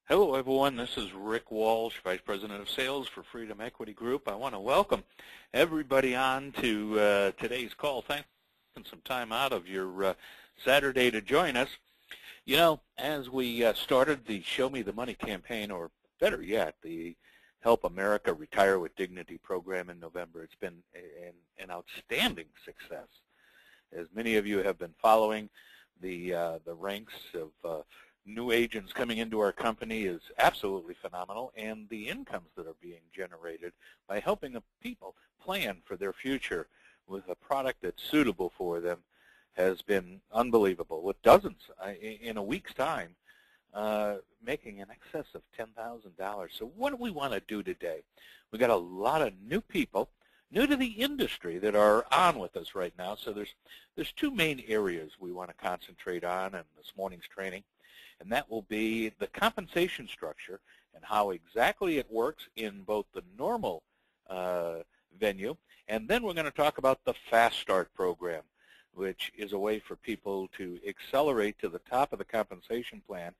Hello everyone, this is Rick Walsh, Vice President of Sales for Freedom Equity Group. I want to welcome everybody on to today's call. Thanks for taking some time out of your Saturday to join us. You know, as we started the Show Me the Money campaign, or better yet, the Help America Retire with Dignity program in November, it's been an outstanding success. As many of you have been following, the ranks of new agents coming into our company is absolutely phenomenal, and the incomes that are being generated by helping the people plan for their future with a product that's suitable for them has been unbelievable, with dozens in a week's time making in excess of $10,000. So what do we want to do today? We got a lot of new people new to the industry that are on with us right now. So there's two main areas we want to concentrate on in this morning's training, and that will be the compensation structure and how exactly it works in both the normal venue, and then we're going to talk about the Fast Start program, which is a way for people to accelerate to the top of the compensation plan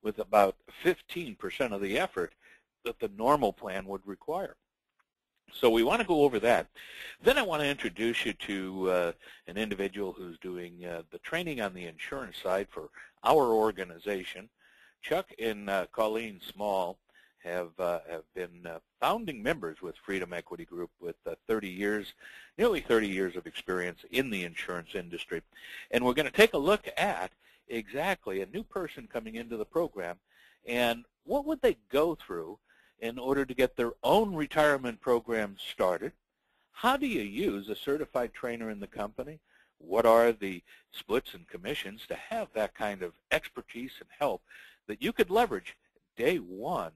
with about 15% of the effort that the normal plan would require. So we want to go over that. Then I want to introduce you to an individual who's doing the training on the insurance side for our organization. Chuck and Colleen Small have been founding members with Freedom Equity Group with nearly 30 years of experience in the insurance industry. And we're going to take a look at exactly a new person coming into the program and what would they go through in order to get their own retirement program started. How do you use a certified trainer in the company? What are the splits and commissions to have that kind of expertise and help that you could leverage day one,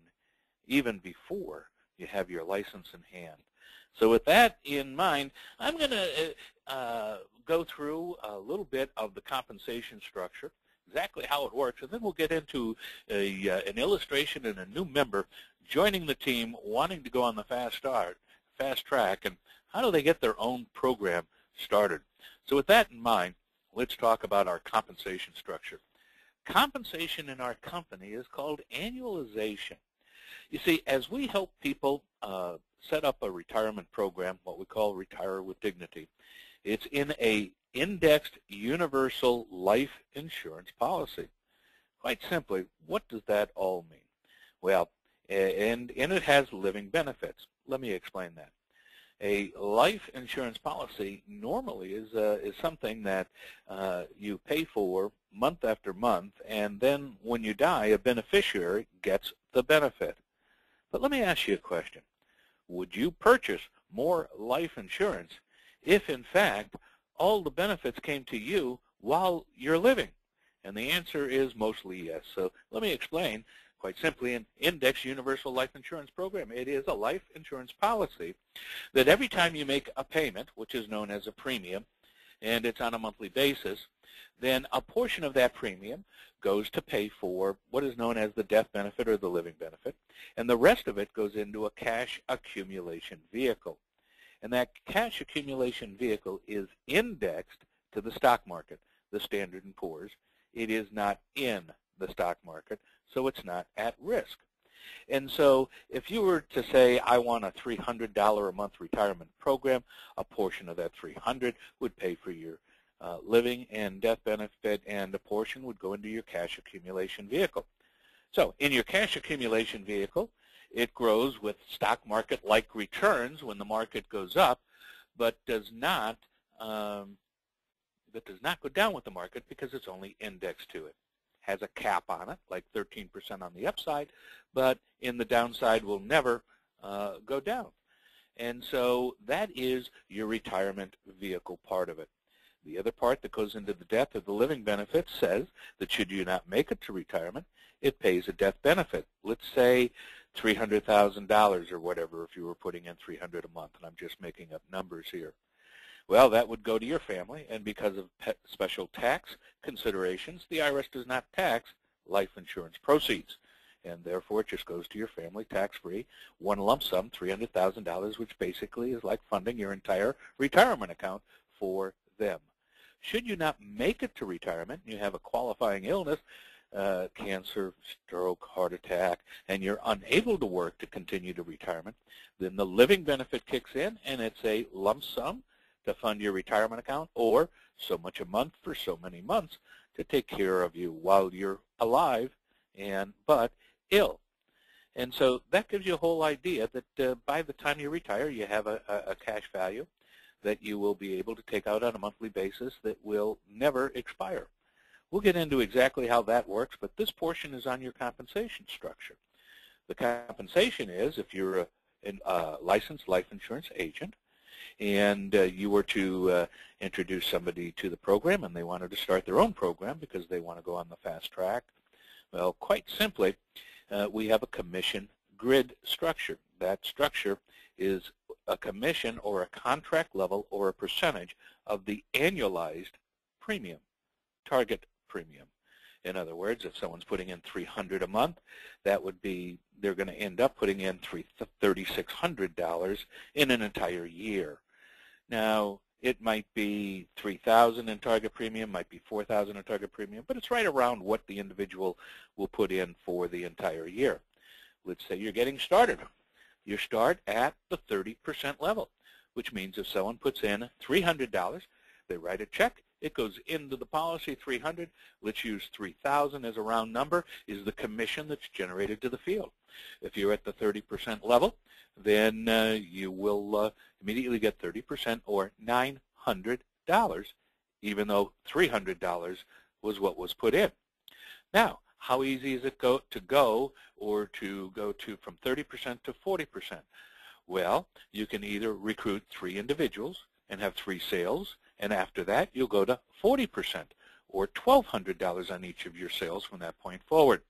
even before you have your license in hand? So with that in mind, I'm going to go through a little bit of the compensation structure, exactly how it works, and then we'll get into an illustration and a new member joining the team wanting to go on the fast track, and how do they get their own program started. So with that in mind, let's talk about our compensation structure. Compensation in our company is called annualization. You see, as we help people set up a retirement program, what we call Retire with Dignity, it's in a indexed universal life insurance policy. Quite simply, what does that all mean? Well, and it has living benefits. Let me explain that. A life insurance policy normally is something that you pay for month after month, and then when you die, a beneficiary gets the benefit. But let me ask you a question. Would you purchase more life insurance if, in fact, all the benefits came to you while you're living? And the answer is mostly yes. So let me explain. Quite simply, an indexed universal life insurance program. It is a life insurance policy that every time you make a payment, which is known as a premium, and it's on a monthly basis, then a portion of that premium goes to pay for what is known as the death benefit or the living benefit, and the rest of it goes into a cash accumulation vehicle. And that cash accumulation vehicle is indexed to the stock market, the Standard & Poor's. It is not in the stock market, so it's not at risk. And so if you were to say, I want a $300 a month retirement program, a portion of that $300 would pay for your living and death benefit, and a portion would go into your cash accumulation vehicle. So in your cash accumulation vehicle, it grows with stock market-like returns when the market goes up, but does not go down with the market because it's only indexed to it. Has a cap on it, like 13% on the upside, but in the downside will never go down. And so that is your retirement vehicle part of it. The other part that goes into the death or the living benefit says that should you not make it to retirement, it pays a death benefit. Let's say $300,000 or whatever if you were putting in $300 a month, and I'm just making up numbers here. Well, that would go to your family, and because of special tax considerations, the IRS does not tax life insurance proceeds, and therefore it just goes to your family tax-free, one lump sum, $300,000, which basically is like funding your entire retirement account for them. Should you not make it to retirement and you have a qualifying illness, cancer, stroke, heart attack, and you're unable to work to continue to retirement, then the living benefit kicks in, and it's a lump sum to fund your retirement account, or so much a month for so many months to take care of you while you're alive but ill. And so that gives you a whole idea that by the time you retire, you have a cash value that you will be able to take out on a monthly basis that will never expire. We'll get into exactly how that works, but this portion is on your compensation structure. The compensation is if you're a licensed life insurance agent and you were to introduce somebody to the program and they wanted to start their own program because they want to go on the fast track, well, quite simply, we have a commission grid structure. That structure is a commission or a contract level or a percentage of the annualized premium, target premium. In other words, if someone's putting in $300 a month, that would be, they're going to end up putting in $3,600 in an entire year. Now, it might be $3,000 in target premium, might be $4,000 in target premium, but it's right around what the individual will put in for the entire year. Let's say you're getting started. You start at the 30% level, which means if someone puts in $300, they write a check, it goes into the policy, $300. Let's use $3,000 as a round number, is the commission that's generated to the field. If you're at the 30% level, then you will immediately get 30% or $900, even though $300 was what was put in. Now, how easy is it to go from 30% to 40%? Well, you can either recruit 3 individuals and have 3 sales, and after that, you'll go to 40%, or $1,200 on each of your sales from that point forward.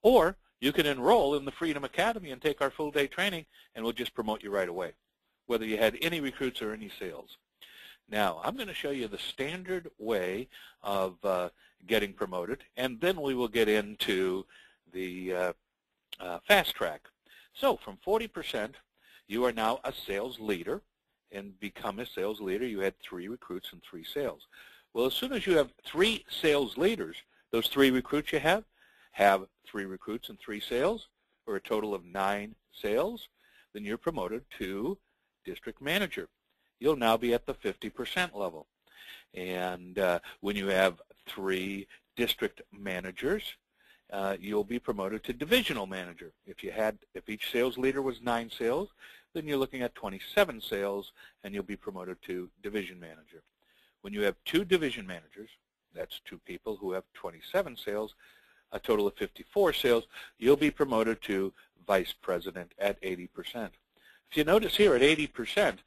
Or you can enroll in the Freedom Academy and take our full-day training, and we'll just promote you right away, whether you had any recruits or any sales. Now, I'm going to show you the standard way of getting promoted, and then we will get into the fast track. So from 40%, you are now a sales leader, and become a sales leader, you had 3 recruits and 3 sales. Well, as soon as you have 3 sales leaders, those 3 recruits you have 3 recruits and 3 sales, or a total of 9 sales, then you're promoted to district manager. You'll now be at the 50% level. And when you have 3 district managers, you'll be promoted to divisional manager. If each sales leader was 9 sales, then you're looking at 27 sales, and you'll be promoted to division manager. When you have 2 division managers, that's 2 people who have 27 sales, a total of 54 sales, you'll be promoted to vice president at 80%. If you notice here at 80%,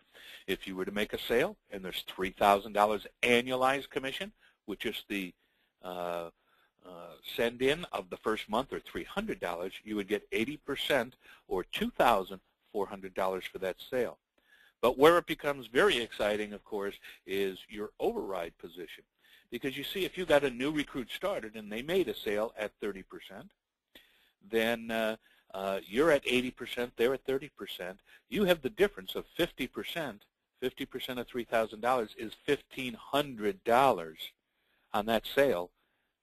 if you were to make a sale and there's $3,000 annualized commission, which is the send-in of the first month, or $300, you would get 80% or $2,400 for that sale. But where it becomes very exciting, of course, is your override position. Because you see, if you got a new recruit started and they made a sale at 30%, then you're at 80%, they're at 30%. You have the difference of 50%. 50% of $3,000 is $1,500 on that sale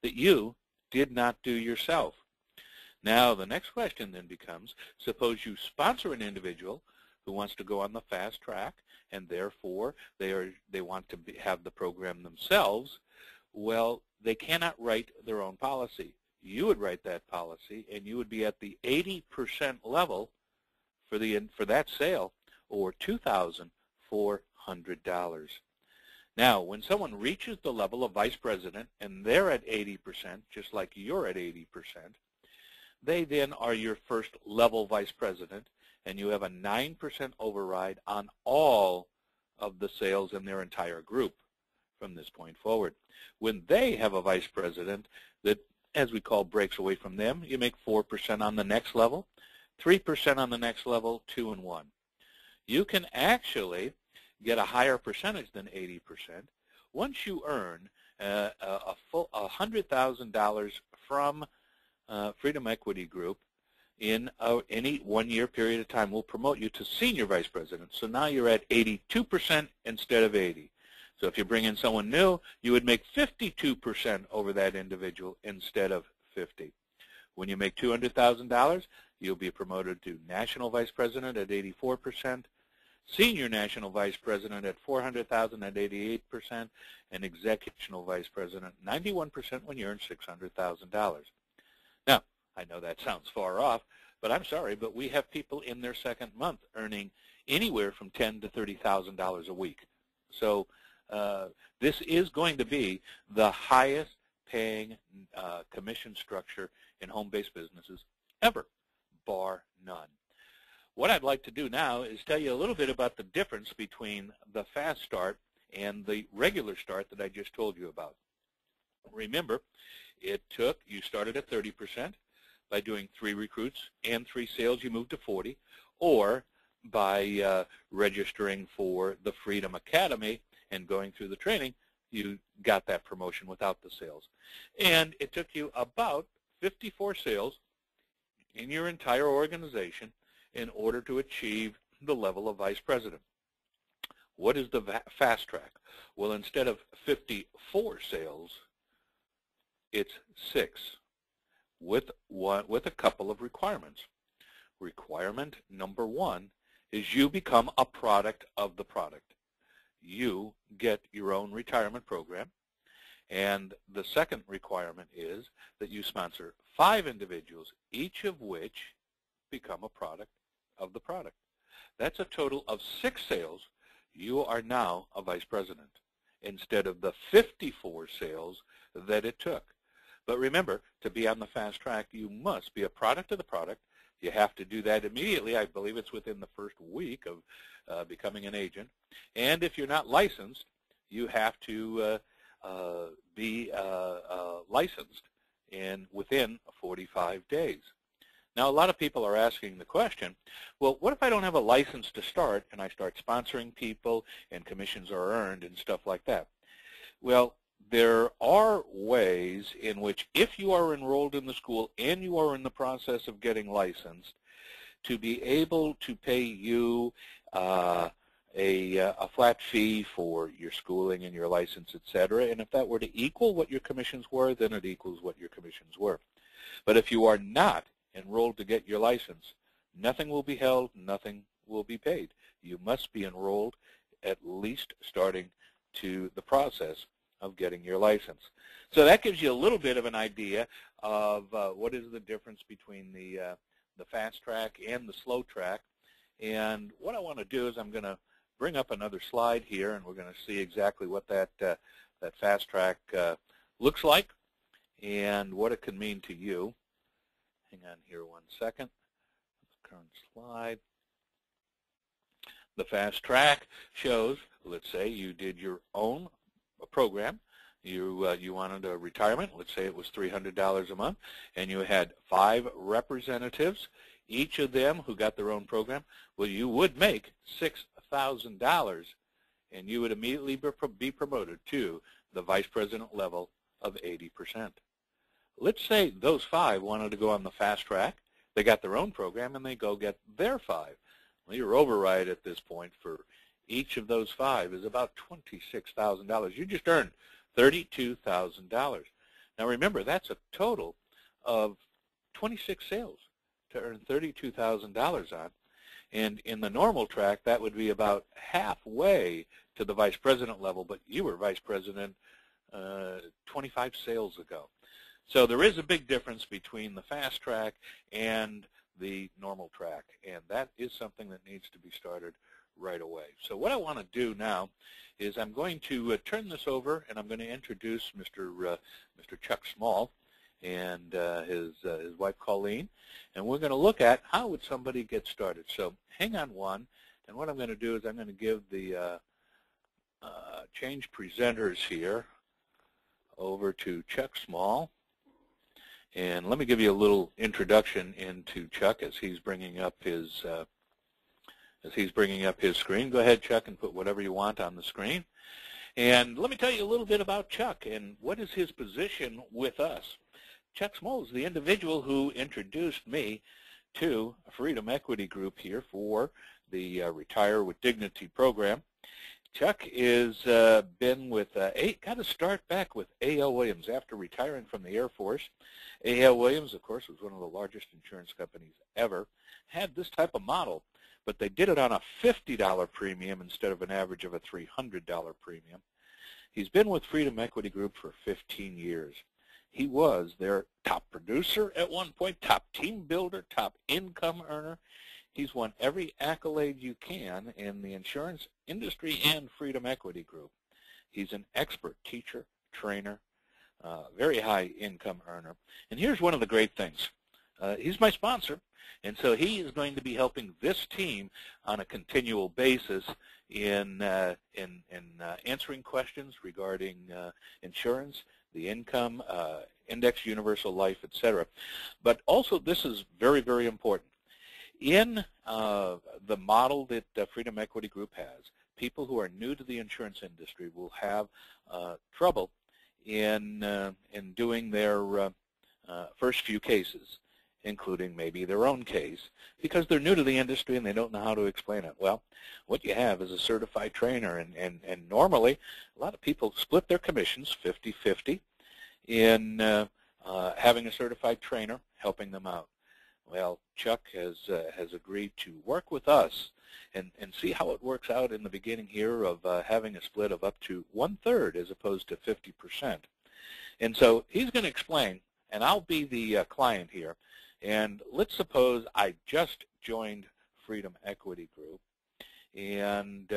that you did not do yourself. Now, the next question then becomes, suppose you sponsor an individual who wants to go on the fast track, and therefore they want to have the program themselves. Well, they cannot write their own policy. You would write that policy, and you would be at the 80% level for that sale, or $2,400. Now, when someone reaches the level of vice president, and they're at 80%, just like you're at 80%, they then are your first level vice president, and you have a 9% override on all of the sales in their entire group from this point forward. When they have a vice president that, as we call, breaks away from them, you make 4% on the next level, 3% on the next level, 2 and 1. You can actually get a higher percentage than 80% once you earn $100,000 from Freedom Equity Group in any 1-year period of time. We'll promote you to senior vice president. So now you're at 82% instead of 80. So if you bring in someone new, you would make 52% over that individual instead of 50. When you make $200,000, you'll be promoted to National Vice President at 84%, Senior National Vice President at $400,000 at 88%, and Executive Vice President 91% when you earn $600,000. Now, I know that sounds far off, but I'm sorry, but we have people in their second month earning anywhere from $10,000 to $30,000 a week. So this is going to be the highest paying commission structure in home-based businesses ever, bar none. What I'd like to do now is tell you a little bit about the difference between the fast start and the regular start that I just told you about. Remember, you started at 30%. By doing 3 recruits and 3 sales, you moved to 40, or by registering for the Freedom Academy and going through the training, you got that promotion without the sales. And it took you about 54 sales in your entire organization in order to achieve the level of vice president. What is the fast track? Well, instead of 54 sales, it's 6. With a couple of requirements. Requirement number 1 is you become a product of the product. You get your own retirement program. And the second requirement is that you sponsor 5 individuals, each of which become a product of the product. That's a total of 6 sales. You are now a vice president instead of the 54 sales that it took. But remember, to be on the fast track, you must be a product of the product. You have to do that immediately. I believe it's within the first week of becoming an agent. And if you're not licensed, you have to be licensed within 45 days. Now, a lot of people are asking the question, well, what if I don't have a license to start and I start sponsoring people and commissions are earned and stuff like that? Well, there are ways in which, if you are enrolled in the school and you are in the process of getting licensed, to be able to pay you a flat fee for your schooling and your license, etc. And if that were to equal what your commissions were, then it equals what your commissions were. But if you are not enrolled to get your license, nothing will be held, nothing will be paid. You must be enrolled, at least starting to the process of getting your license. So that gives you a little bit of an idea of what is the difference between the fast track and the slow track. And what I want to do is I'm going to bring up another slide here, and we're going to see exactly what that fast track looks like and what it can mean to you. Hang on here one second. Current slide. The fast track shows, let's say you did your own program. You wanted a retirement. Let's say it was $300 a month, and you had 5 representatives, each of them who got their own program. Well, you would make $6,000, and you would immediately be promoted to the vice president level of 80%. Let's say those 5 wanted to go on the fast track. They got their own program, and they go get their 5. Well, your override at this point for each of those 5 is about $26,000. You just earned $32,000. Now remember, that's a total of 26 sales to earn $32,000 on. And in the normal track, that would be about halfway to the vice president level, but you were vice president 25 sales ago. So there is a big difference between the fast track and the normal track, and that is something that needs to be started right away. So what I want to do now is I'm going to turn this over, and I'm going to introduce Mr. Chuck Small and his wife Colleen, and we're going to look at how would somebody get started. So hang on one, and what I'm going to do is I'm going to give the change presenters here over to Chuck Small. And let me give you a little introduction into Chuck as he's bringing up his screen. Go ahead, Chuck, and put whatever you want on the screen. And let me tell you a little bit about Chuck and what is his position with us. Chuck Small is the individual who introduced me to Freedom Equity Group here for the Retire with Dignity program. Chuck is been with got to start back with A.L. Williams after retiring from the Air Force. A.L. Williams, of course, was one of the largest insurance companies ever. Had this type of model, but they did it on a $50 premium instead of an average of a $300 premium. He's been with Freedom Equity Group for 15 years. He was their top producer at one point, top team builder, top income earner. He's won every accolade you can in the insurance industry and Freedom Equity Group. He's an expert teacher, trainer, very high income earner. And here's one of the great things. He's my sponsor, and so he is going to be helping this team on a continual basis in answering questions regarding insurance, the income, index universal life, etc. But also this is very, very important. In the model that Freedom Equity Group has, people who are new to the insurance industry will have trouble in doing their first few cases, including maybe their own case, because they're new to the industry and they don't know how to explain it. Well, what you have is a certified trainer, and normally a lot of people split their commissions 50-50 in having a certified trainer helping them out. Well, Chuck has agreed to work with us and see how it works out in the beginning here of having a split of up to 1/3 as opposed to 50%. And so he's going to explain, and I'll be the client here. And let's suppose I just joined Freedom Equity Group, and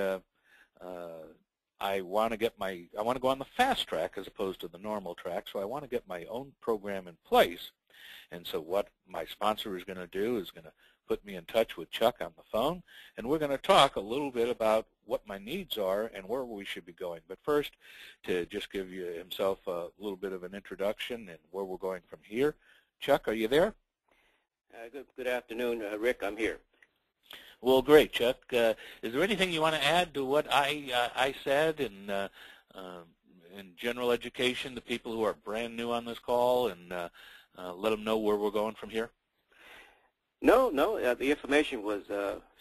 I want to go on the fast track as opposed to the normal track. So I want to get my own program in place. And so what my sponsor is going to do is going to put me in touch with Chuck on the phone, and we're going to talk a little bit about what my needs are and where we should be going. But first, to just give himself a little bit of an introduction and where we're going from here. Chuck, are you there? Good afternoon, Rick. I'm here. Well, great, Chuck. Is there anything you want to add to what I said in general education to people who are brand new on this call, and let them know where we're going from here? No. The information was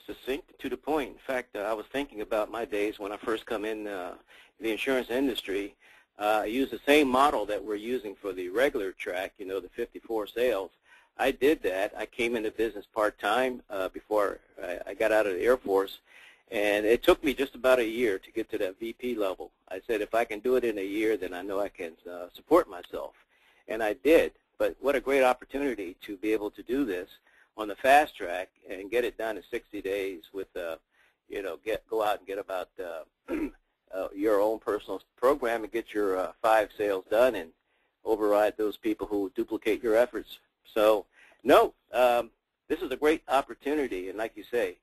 succinct, to the point. In fact, I was thinking about my days when I first come in the insurance industry. I used the same model that we're using for the regular track, the 54 sales. I did that. I came into business part-time before I got out of the Air Force, and it took me just about a year to get to that VP level. I said, if I can do it in a year, then I know I can support myself, and I did. But what a great opportunity to be able to do this on the fast track and get it done in 60 days with, go out and get about your own personal program and get your 5 sales done and override those people who duplicate your efforts. So, no, this is a great opportunity, and like you say,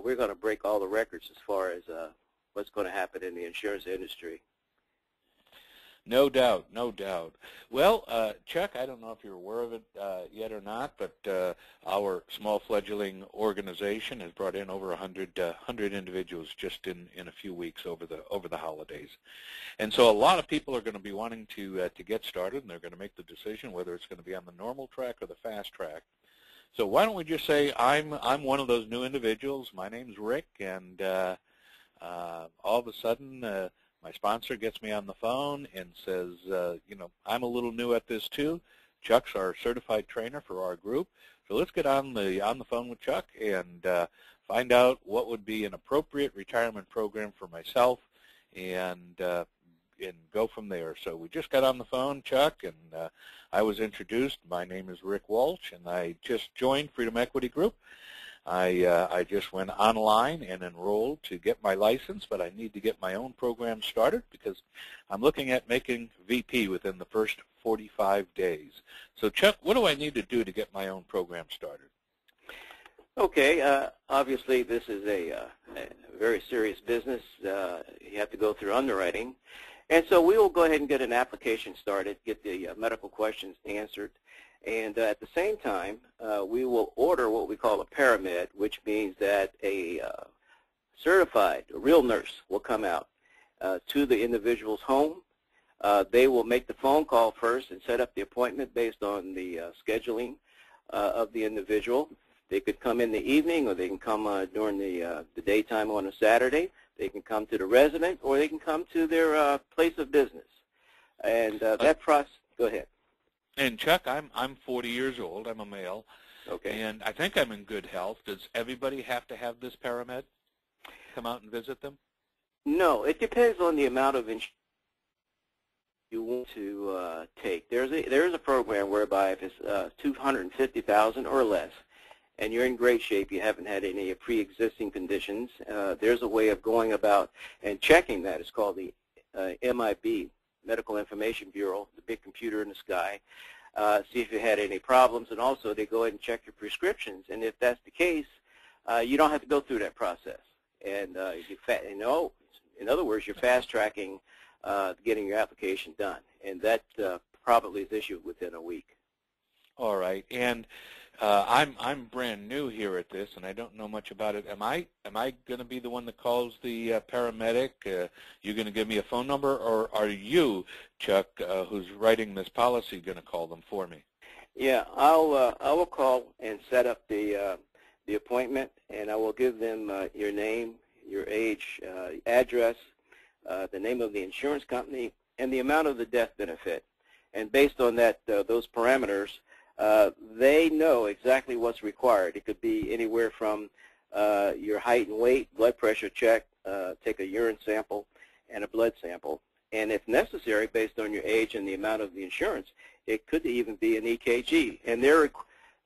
we're going to break all the records as far as what's going to happen in the insurance industry. No doubt, no doubt. Well, Chuck, I don't know if you're aware of it yet or not, but our small fledgling organization has brought in over 100 individuals just in a few weeks over the holidays. And so a lot of people are going to be wanting to get started, and they're going to make the decision whether it's going to be on the normal track or the fast track. So why don't we just say I'm one of those new individuals. My name's Rick, and all of a sudden my sponsor gets me on the phone and says, I'm a little new at this too. Chuck's our certified trainer for our group. So let's get on the phone with Chuck and find out what would be an appropriate retirement program for myself, and go from there. So we just got on the phone, Chuck, and I was introduced. My name is Rick Walsh, and I just joined Freedom Equity Group. I just went online and enrolled to get my license, but I need to get my own program started because I'm looking at making VP within the first 45 days. So, Chuck, what do I need to do to get my own program started? Okay, obviously this is a very serious business. You have to go through underwriting. And so we will go ahead and get an application started, get the medical questions answered. And at the same time, we will order what we call a paramed, which means that a certified, a real nurse will come out to the individual's home. They will make the phone call first and set up the appointment based on the scheduling of the individual. They could come in the evening, or they can come during the daytime on a Saturday. They can come to the resident, or they can come to their place of business. And that process, go ahead. And Chuck, I'm 40 years old. I'm a male. Okay. And I think I'm in good health. Does everybody have to have this paramed come out and visit them? No, it depends on the amount of insurance you want to take. There is a program whereby if it's $250,000 or less, and you're in great shape, you haven't had any pre-existing conditions, there's a way of going about and checking that. It's called the MIB, Medical Information Bureau, the big computer in the sky. See if you had any problems, and also they go ahead and check your prescriptions. And if that's the case, you don't have to go through that process. And in other words, you're fast-tracking getting your application done, and that probably is issued within a week. All right. And I'm brand new here at this, and I don't know much about it. Am I going to be the one that calls the paramedic? You going to give me a phone number, or are you, Chuck, who's writing this policy, going to call them for me? Yeah, I will call and set up the appointment, and I will give them your name, your age, address, the name of the insurance company, and the amount of the death benefit. And based on that, those parameters, they know exactly what's required. It could be anywhere from your height and weight, blood pressure check, take a urine sample, and a blood sample. And if necessary, based on your age and the amount of the insurance, it could even be an EKG. And they're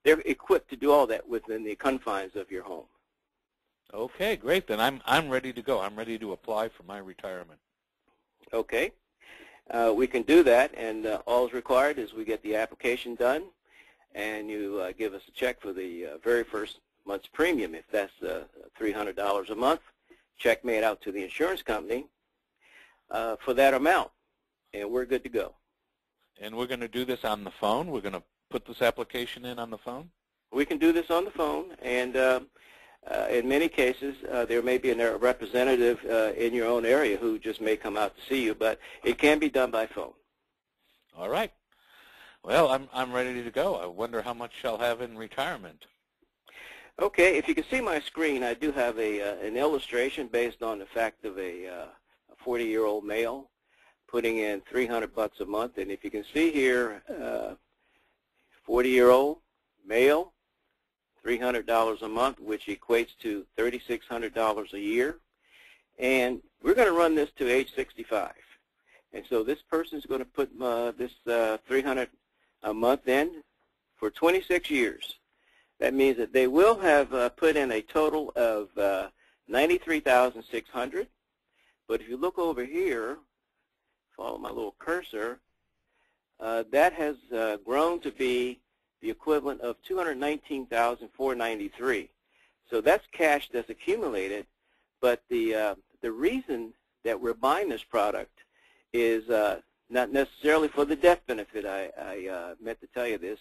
equipped to do all that within the confines of your home. Okay, great. Then I'm ready to go. I'm ready to apply for my retirement. Okay. We can do that, and all is required is we get the application done, and you give us a check for the very first month's premium. If that's $300 a month, check made out to the insurance company for that amount, and we're good to go. And we're going to do this on the phone? We're going to put this application in on the phone? We can do this on the phone, and in many cases, there may be a representative in your own area who just may come out to see you, but it can be done by phone. All right. Well, I'm ready to go. I wonder how much I'll have in retirement. Okay. If you can see my screen, I do have an illustration based on the fact of a 40-year-old male putting in $300 a month, and if you can see here, 40-year-old male, $300 a month, which equates to $3,600 a year. And we're going to run this to age 65. And so this person's going to put this $300 a month in for 26 years. That means that they will have put in a total of $93,600. But if you look over here, follow my little cursor, that has grown to be the equivalent of $219,493. So that's cash that's accumulated, but the reason that we're buying this product is not necessarily for the death benefit. I meant to tell you this.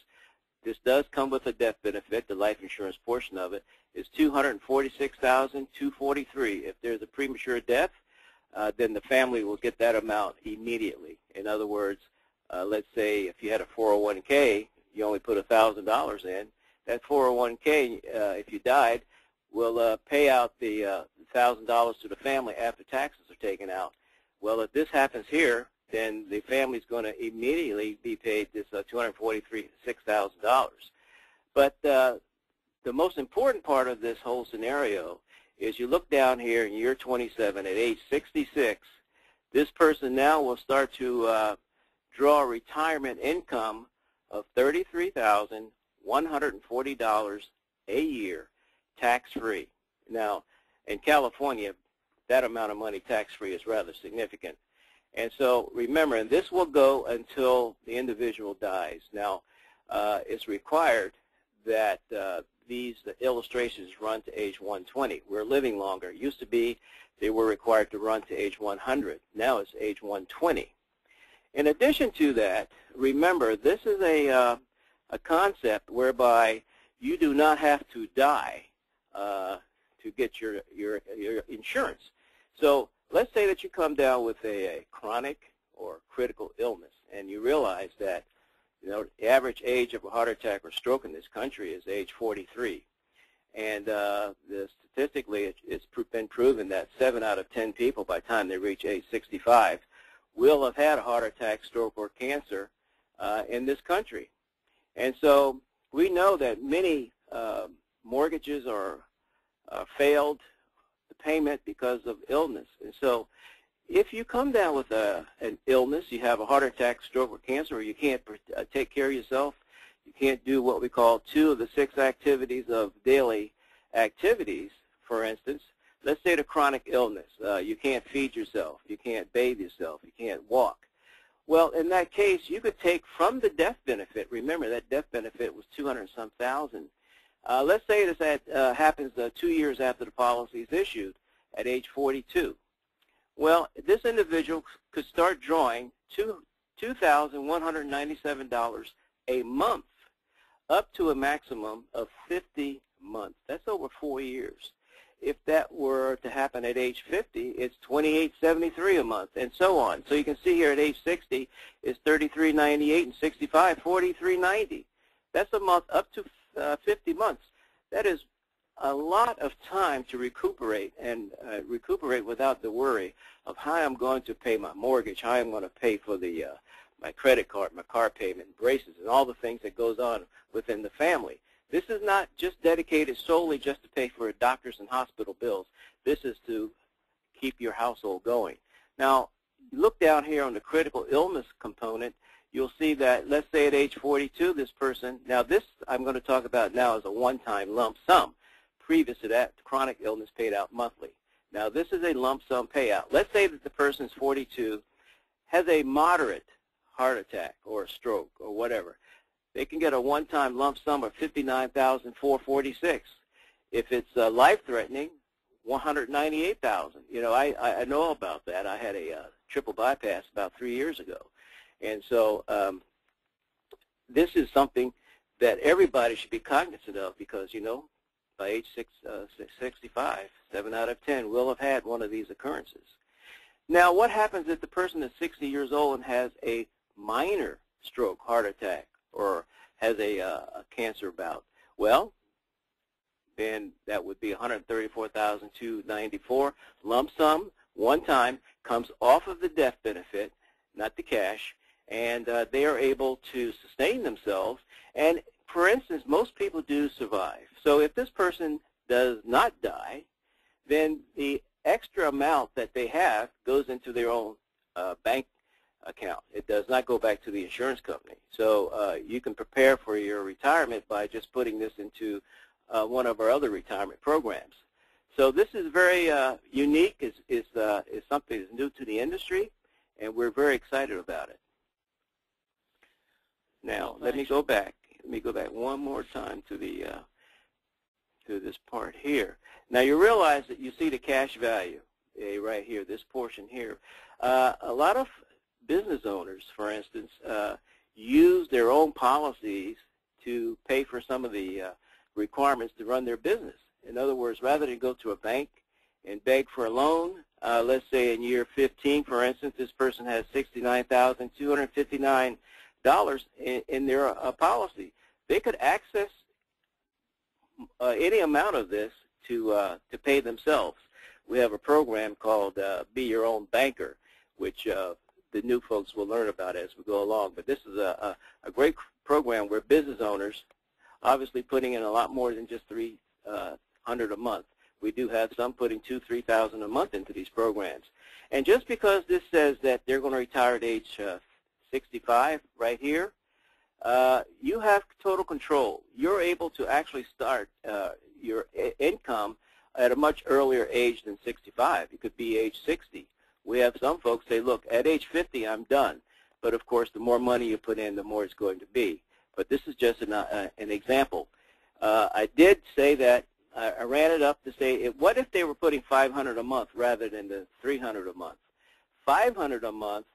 This does come with a death benefit. The life insurance portion of it is $246,243. If there's a premature death, then the family will get that amount immediately. In other words, let's say if you had a 401k, you only put $1,000 in. That 401k, if you died, will pay out the $1,000 to the family after taxes are taken out. Well, if this happens here, then the family's going to immediately be paid this $246,000. But the most important part of this whole scenario is you look down here in year 27 at age 66, this person now will start to draw a retirement income of $33,140 a year, tax-free. Now, in California, that amount of money tax-free is rather significant. And so remember, and this will go until the individual dies. Now, it's required that these illustrations run to age 120. We're living longer. It used to be they were required to run to age 100. Now it's age 120. In addition to that, remember, this is a concept whereby you do not have to die to get your insurance. So let's say that you come down with a chronic or critical illness, and you realize that the average age of a heart attack or stroke in this country is age 43. And statistically, it's been proven that 7 out of 10 people, by the time they reach age 65, will have had a heart attack, stroke, or cancer in this country. And so we know that many mortgages are failed the payment because of illness. And so if you come down with an illness, you have a heart attack, stroke, or cancer, or you can't take care of yourself, you can't do what we call 2 of the 6 activities of daily activities, for instance, let's say the chronic illness. You can't feed yourself, you can't bathe yourself, you can't walk. Well, in that case, you could take from the death benefit. Remember, that death benefit was 200-some thousand. Let's say this happens 2 years after the policy is issued at age 42. Well, this individual could start drawing $2,197 a month, up to a maximum of 50 months. That's over 4 years. If that were to happen at age 50, it's $28.73 a month, and so on. So you can see here at age 60, it's $33.98, and 65, $43.90. That's a month up to 50 months. That is a lot of time to recuperate, and recuperate without the worry of how I'm going to pay my mortgage, how I'm going to pay for the my credit card, my car payment, braces, and all the things that goes on within the family. This is not just dedicated solely just to pay for doctors and hospital bills. This is to keep your household going. Now, look down here on the critical illness component. You'll see that, let's say at age 42, this person, now this I'm going to talk about now as a one-time lump sum. Previous to that, chronic illness paid out monthly. Now, this is a lump sum payout. Let's say that the person is 42, has a moderate heart attack or a stroke or whatever. They can get a one-time lump sum of $59,446. If it's life-threatening, $198,000. You know, I know about that. I had a triple bypass about 3 years ago. And so this is something that everybody should be cognizant of because, you know, by age 65, 7 out of 10 will have had one of these occurrences. Now, what happens if the person is 60 years old and has a minor stroke, heart attack, or has a cancer bout? Well, then that would be $134,294 lump sum, one time, comes off of the death benefit, not the cash, and they are able to sustain themselves. And for instance, most people do survive. So if this person does not die, then the extra amount that they have goes into their own bank account. It does not go back to the insurance company. So you can prepare for your retirement by just putting this into one of our other retirement programs. So this is very unique. Is something that's new to the industry, and we're very excited about it. Now, let me go back. Let me go back one more time to the to this part here. Now, you realize that you see the cash value right here, this portion here. A lot of business owners, for instance, use their own policies to pay for some of the requirements to run their business. In other words, rather than go to a bank and beg for a loan, let's say in year 15, for instance, this person has $69,259 in their policy. They could access any amount of this to pay themselves. We have a program called Be Your Own Banker, which the new folks will learn about as we go along. But this is a great program where business owners, obviously putting in a lot more than just $300 a month. We do have some putting $2,000, $3,000 a month into these programs. And just because this says that they're going to retire at age 65 right here, you have total control. You're able to actually start your income at a much earlier age than 65. It could be age 60. We have some folks say, look, at age 50, I'm done. But, of course, the more money you put in, the more it's going to be. But this is just an example. I did say that I ran it up to say, what if they were putting $500 a month rather than the $300 a month? $500 a month,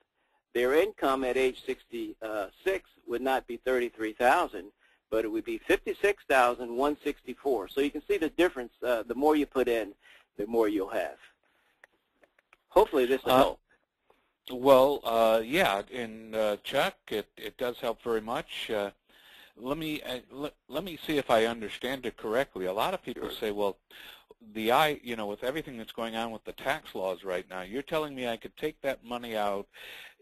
their income at age 66 would not be $33,000, but it would be $56,164. So you can see the difference. The more you put in, the more you'll have. Hopefully this will help. Well, yeah, and Chuck, it does help very much. let me see if I understand it correctly. A lot of people Sure. say, well, with everything that's going on with the tax laws right now, you're telling me I could take that money out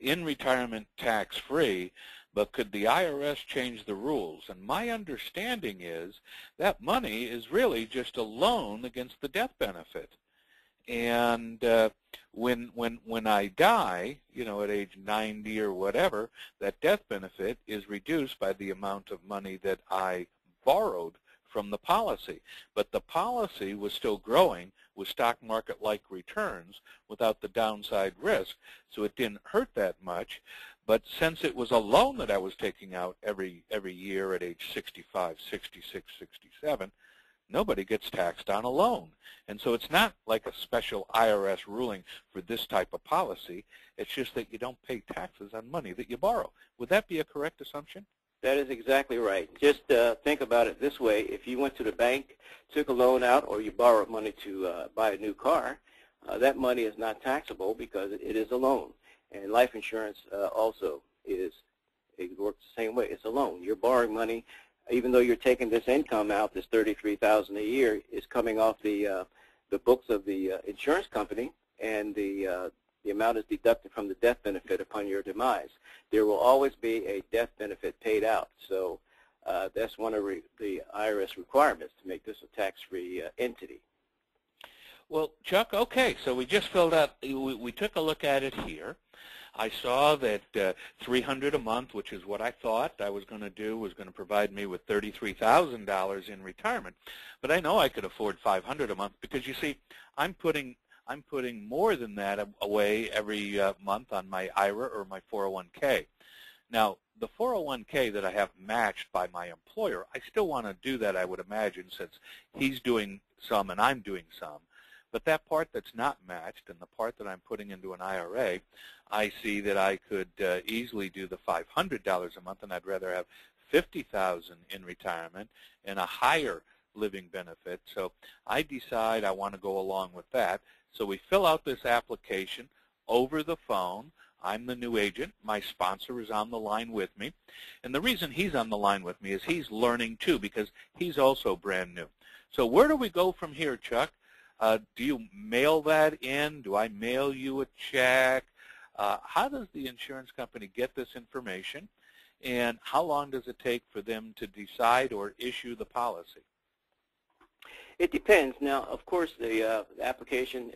in retirement tax-free, but could the IRS change the rules? And my understanding is that money is really just a loan against the death benefit. And when I die, at age 90 or whatever, that death benefit is reduced by the amount of money that I borrowed from the policy. But the policy was still growing with stock market-like returns without the downside risk, so it didn't hurt that much. But since it was a loan that I was taking out every year at age 65, 66, 67, nobody gets taxed on a loan. And so it's not like a special IRS ruling for this type of policy. It's just that you don't pay taxes on money that you borrow. Would that be a correct assumption? That is exactly right. Just think about it this way. If you went to the bank, took a loan out, or you borrowed money to buy a new car, that money is not taxable because it is a loan. And life insurance also it works the same way. It's a loan. You're borrowing money. Even though you're taking this income out, this $33,000 a year is coming off the books of the insurance company, and the amount is deducted from the death benefit upon your demise. There will always be a death benefit paid out. So that's one of the IRS requirements to make this a tax-free entity. Well, Chuck, okay, so we just filled out, we took a look at it here. I saw that $300 a month, which is what I thought I was going to do, was going to provide me with $33,000 in retirement. But I know I could afford $500 a month because, you see, I'm putting more than that away every month on my IRA or my 401k. Now, the 401k that I have matched by my employer, I still want to do that, I would imagine, since he's doing some and I'm doing some. But that part that's not matched and the part that I'm putting into an IRA, I see that I could easily do the $500 a month, and I'd rather have $50,000 in retirement and a higher living benefit. So I decide I want to go along with that. So we fill out this application over the phone. I'm the new agent. My sponsor is on the line with me. And the reason he's on the line with me is he's learning too, because he's also brand new. So where do we go from here, Chuck? Do you mail that in? Do I mail you a check? How does the insurance company get this information? And how long does it take for them to decide or issue the policy? It depends. Now, of course, the application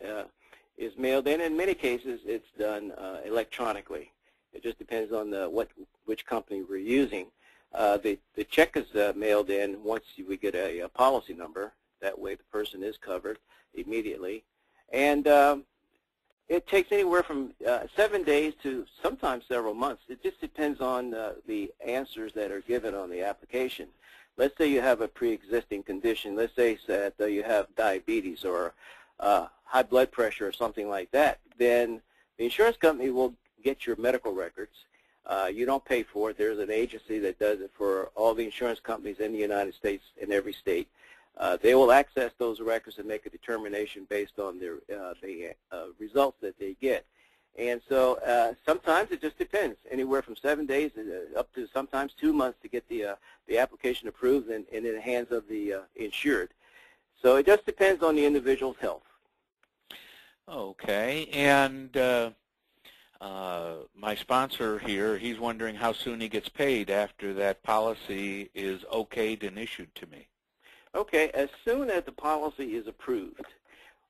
is mailed in. In many cases, it's done electronically. It just depends on which company we're using. The check is mailed in once we get a policy number. That way the person is covered immediately. And it takes anywhere from 7 days to sometimes several months. It just depends on the answers that are given on the application. Let's say you have a pre-existing condition. Let's say that you have diabetes or high blood pressure or something like that. Then the insurance company will get your medical records. You don't pay for it. There's an agency that does it for all the insurance companies in the United States, in every state. They will access those records and make a determination based on the results that they get. And so sometimes it just depends, anywhere from 7 days up to sometimes 2 months to get the application approved and in the hands of the insured. So it just depends on the individual's health. Okay, and my sponsor here, he's wondering how soon he gets paid after that policy is okayed and issued to me. Okay, as soon as the policy is approved,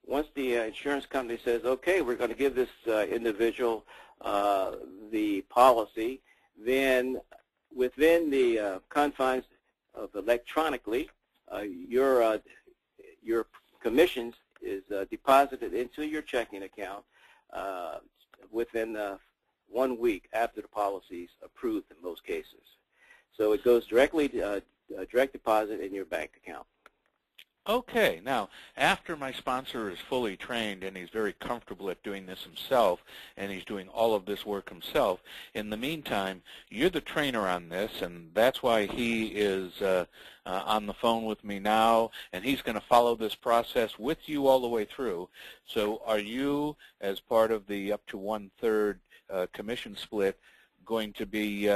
once the insurance company says, okay, we're going to give this individual the policy, then within the confines of electronically, your commissions is deposited into your checking account within 1 week after the policy is approved in most cases. So it goes directly direct deposit in your bank account. Okay, now after my sponsor is fully trained and he's very comfortable at doing this himself and he's doing all of this work himself, in the meantime, you're the trainer on this, and that's why he is on the phone with me now, and he's going to follow this process with you all the way through. So are you, as part of the up to 1/3 commission split, going to be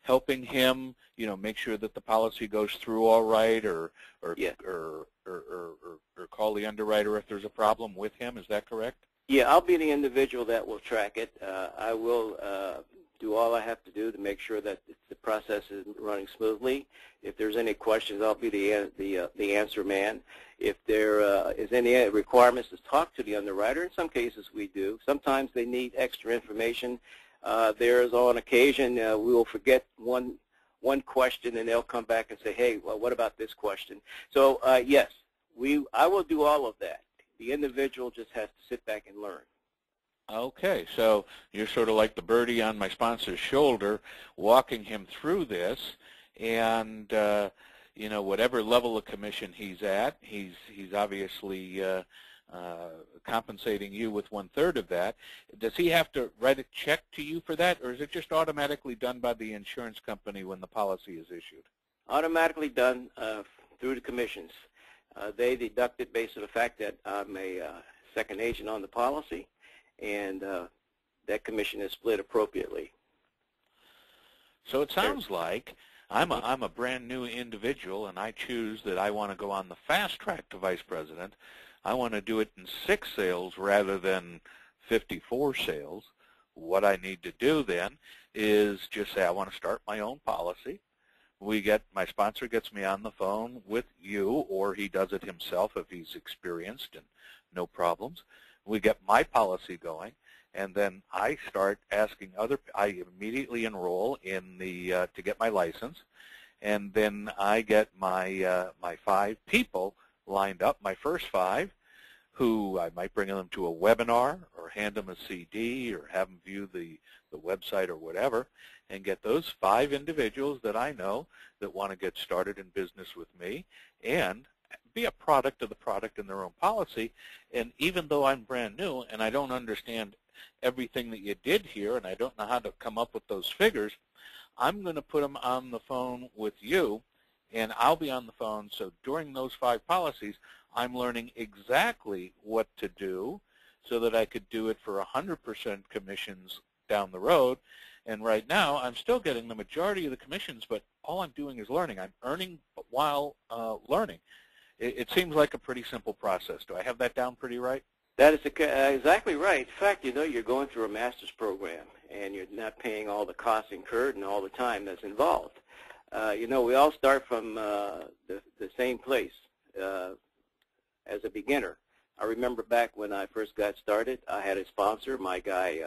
helping him, make sure that the policy goes through all right, or Yeah. or call the underwriter if there's a problem with him? Is that correct? Yeah, I'll be the individual that will track it. I will do all I have to do to make sure that the process is running smoothly. If there's any questions, I'll be the answer man. If there is any requirements to talk to the underwriter, in some cases we do. Sometimes they need extra information. There's on occasion we will forget one question, and they'll come back and say, hey, well, what about this question? So yes, I will do all of that. The individual just has to sit back and learn. Okay, so you're sort of like the birdie on my sponsor's shoulder, walking him through this, and whatever level of commission he's at, he's obviously compensating you with 1/3 of that. Does he have to write a check to you for that, or is it just automatically done by the insurance company when the policy is issued? Automatically done through the commissions. They deduct it based on the fact that I'm a second agent on the policy, and that commission is split appropriately. So it sounds like I'm a brand new individual, and I choose that I want to go on the fast track to vice president. I want to do it in 6 sales rather than 54 sales. What I need to do then is just say I want to start my own policy. My sponsor gets me on the phone with you, or he does it himself if he's experienced and no problems. We get my policy going, and then I start asking I immediately enroll in to get my license, and then I get my 5 people lined up, my first 5, who I might bring them to a webinar or hand them a CD or have them view the website or whatever, and get those 5 individuals that I know that want to get started in business with me and be a product of the product in their own policy. And even though I'm brand new and I don't understand everything that you did here and I don't know how to come up with those figures, I'm going to put them on the phone with you, and I'll be on the phone. So during those 5 policies, I'm learning exactly what to do so that I could do it for 100% commissions down the road. And right now, I'm still getting the majority of the commissions, but all I'm doing is learning. I'm earning while learning. It seems like a pretty simple process. Do I have that down pretty right? That is exactly right. In fact, you're going through a master's program, and you're not paying all the costs incurred and all the time that's involved. We all start from the same place as a beginner. I remember back when I first got started, I had a sponsor. My guy,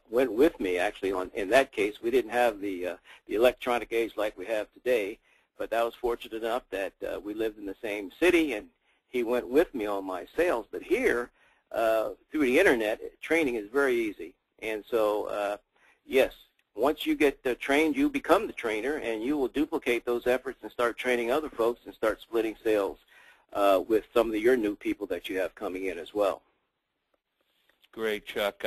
went with me. Actually, in that case, we didn't have the electronic age like we have today, but I was fortunate enough that we lived in the same city, and he went with me on my sales. But here, through the internet, training is very easy. And so, yes, once you get trained, you become the trainer, and you will duplicate those efforts and start training other folks and start splitting sales with some of your new people that you have coming in as well. Great, Chuck.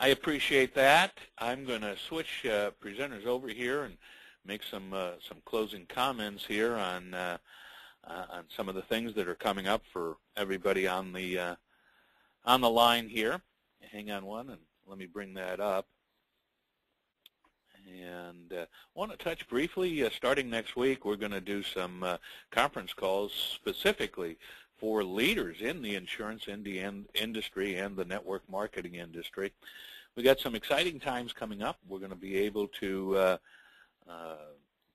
I appreciate that. I'm going to switch presenters over here and make some closing comments here on some of the things that are coming up for everybody on the line here. Hang on one, and let me bring that up. And I want to touch briefly, starting next week, we're going to do some conference calls specifically for leaders in the insurance industry and the network marketing industry. We got some exciting times coming up. We're going to be able to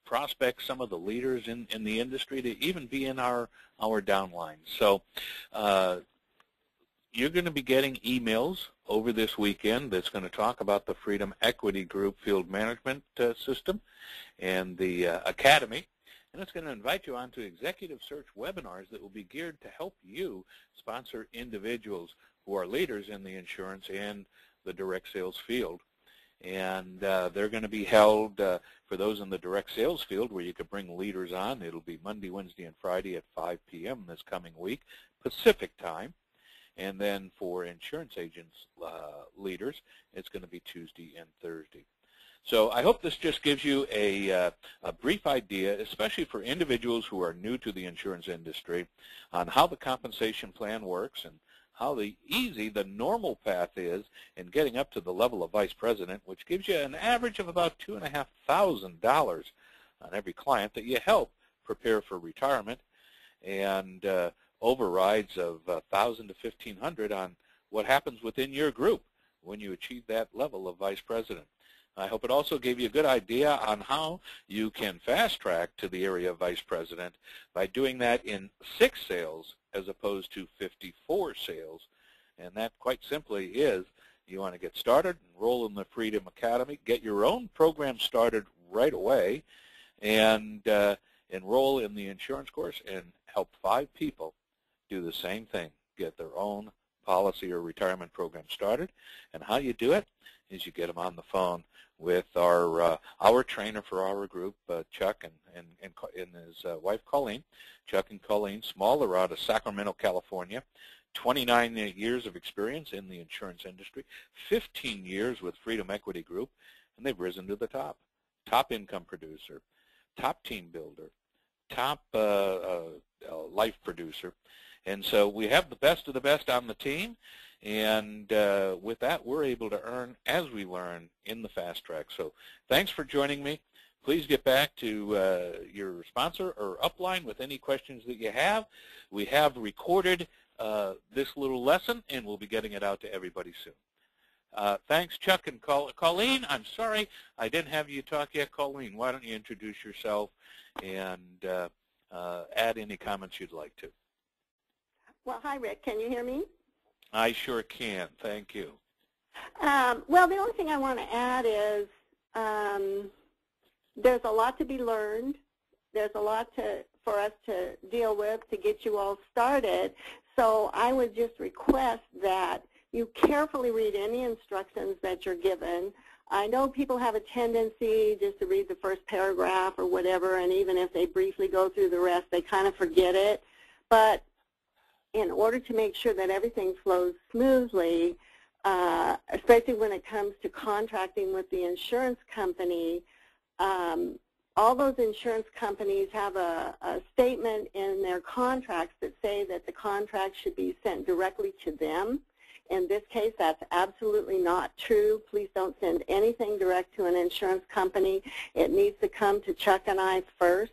prospect some of the leaders in the industry to even be in our downline. So you're going to be getting emails over this weekend that's going to talk about the Freedom Equity Group Field Management System and the Academy. And it's going to invite you onto executive search webinars that will be geared to help you sponsor individuals who are leaders in the insurance and the direct sales field. And they're going to be held for those in the direct sales field where you could bring leaders on. It'll be Monday, Wednesday, and Friday at 5 p.m. this coming week, Pacific time. And then for insurance agents leaders, it's going to be Tuesday and Thursday. So I hope this just gives you a brief idea, especially for individuals who are new to the insurance industry, on how the compensation plan works and how easy the normal path is in getting up to the level of vice president, which gives you an average of about $2,500 on every client that you help prepare for retirement, and overrides of $1,000 to $1,500 on what happens within your group when you achieve that level of vice president. I hope it also gave you a good idea on how you can fast track to the area of vice president by doing that in 6 sales as opposed to 54 sales. And that quite simply is, you want to get started, enroll in the Freedom Academy, get your own program started right away, and enroll in the insurance course and help 5 people do the same thing, get their own policy or retirement program started. And how you do it is you get them on the phone with our trainer for our group, Chuck, and his wife, Colleen. Chuck and Colleen Small are out of Sacramento, California. 29 years of experience in the insurance industry, 15 years with Freedom Equity Group, and they've risen to the top. Top income producer, top team builder, top life producer. And so we have the best of the best on the team, and with that, we're able to earn as we learn in the fast track. So thanks for joining me. Please get back to your sponsor or upline with any questions that you have. We have recorded this little lesson, and we'll be getting it out to everybody soon. Thanks, Chuck and Colleen. I'm sorry I didn't have you talk yet. Colleen, why don't you introduce yourself and add any comments you'd like to. Well, hi, Rick. Can you hear me? I sure can. Thank you. Well, the only thing I want to add is there's a lot to be learned. There's a lot for us to deal with to get you all started. So I would just request that you carefully read any instructions that you're given. I know people have a tendency just to read the first paragraph or whatever, and even if they briefly go through the rest, they kind of forget it. But in order to make sure that everything flows smoothly, especially when it comes to contracting with the insurance company, all those insurance companies have a statement in their contracts that say that the contract should be sent directly to them. In this case, that's absolutely not true. Please don't send anything direct to an insurance company. It needs to come to Chuck and I first,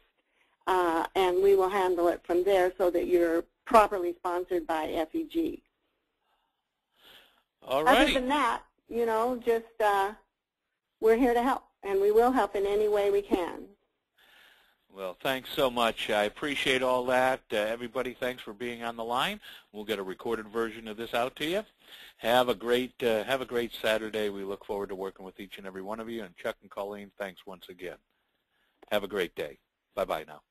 and we will handle it from there so that you're properly sponsored by FEG. All right. Other than that, you know, just we're here to help, and we will help in any way we can. Well, thanks so much. I appreciate all that. Everybody, thanks for being on the line. We'll get a recorded version of this out to you. Have a great Saturday. We look forward to working with each and every one of you. And Chuck and Colleen, thanks once again. Have a great day. Bye-bye now.